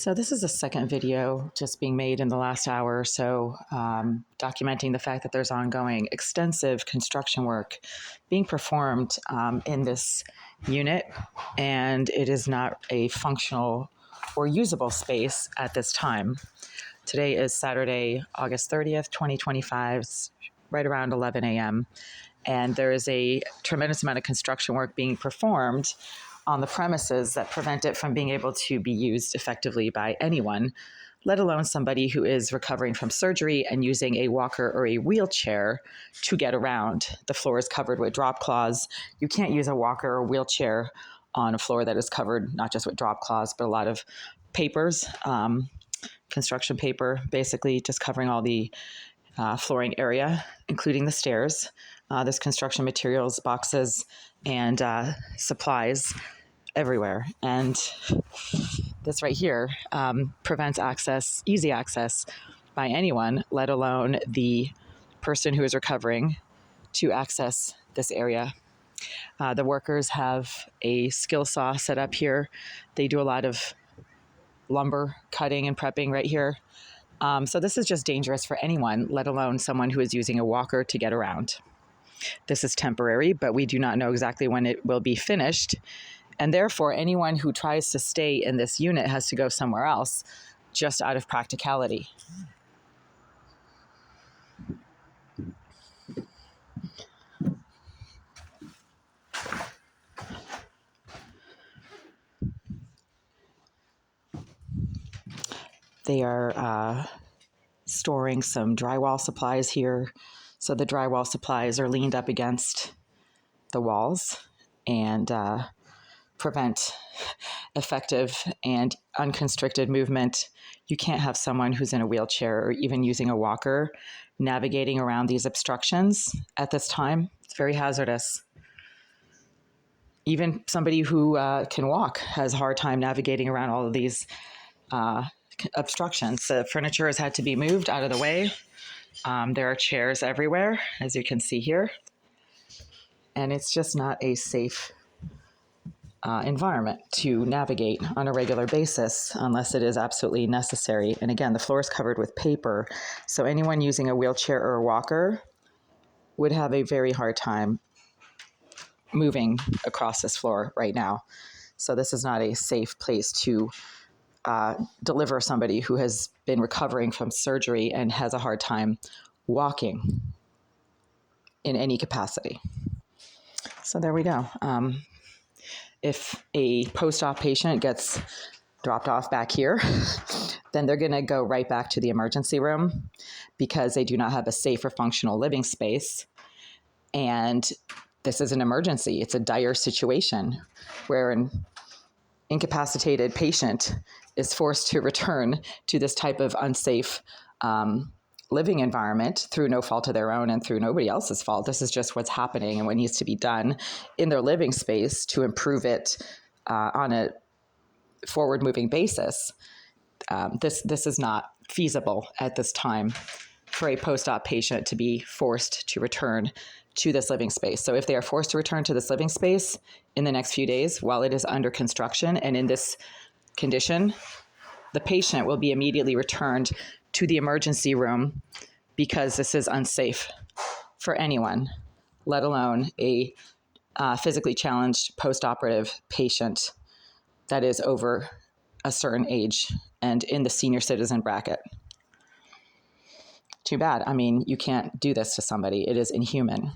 So this is a second video just being made in the last hour or so, documenting the fact that there's ongoing extensive construction work being performed in this unit, and it is not a functional or usable space at this time. Today is Saturday, August 30th, 2025, it's right around 11 a.m., and there is a tremendous amount of construction work being performed on the premises that prevent it from being able to be used effectively by anyone, let alone somebody who is recovering from surgery and using a walker or a wheelchair to get around. The floor is covered with drop cloths. You can't use a walker or wheelchair on a floor that is covered not just with drop cloths, but a lot of papers, construction paper, basically just covering all the flooring area, including the stairs. There's construction materials, boxes, and supplies everywhere. And this right here prevents access, easy access by anyone, let alone the person who is recovering, to access this area. The workers have a skill saw set up here. They do a lot of lumber cutting and prepping right here. So this is just dangerous for anyone, let alone someone who is using a walker to get around. This is temporary, but we do not know exactly when it will be finished. And therefore, anyone who tries to stay in this unit has to go somewhere else, just out of practicality. They are storing some drywall supplies here. So the drywall supplies are leaned up against the walls and prevent effective and unconstricted movement. You can't have someone who's in a wheelchair or even using a walker navigating around these obstructions at this time. It's very hazardous. Even somebody who can walk has a hard time navigating around all of these obstructions. The furniture has had to be moved out of the way. There are chairs everywhere, as you can see here. And it's just not a safe environment to navigate on a regular basis unless it is absolutely necessary. And again, the floor is covered with paper, so anyone using a wheelchair or a walker would have a very hard time moving across this floor right now. So this is not a safe place to deliver somebody who has been recovering from surgery and has a hard time walking in any capacity. So there we go. If a post-op patient gets dropped off back here, then they're going to go right back to the emergency room because they do not have a safe or functional living space. And this is an emergency. It's a dire situation where an incapacitated patient is forced to return to this type of unsafe living environment through no fault of their own and through nobody else's fault. This is just what's happening and what needs to be done in their living space to improve it on a forward-moving basis. This is not feasible at this time for a post-op patient to be forced to return to this living space. So if they are forced to return to this living space in the next few days while it is under construction and in this condition, the patient will be immediately returned to the emergency room because this is unsafe for anyone, let alone a physically challenged post-operative patient that is over a certain age and in the senior citizen bracket. Too bad. I mean, you can't do this to somebody. It is inhuman.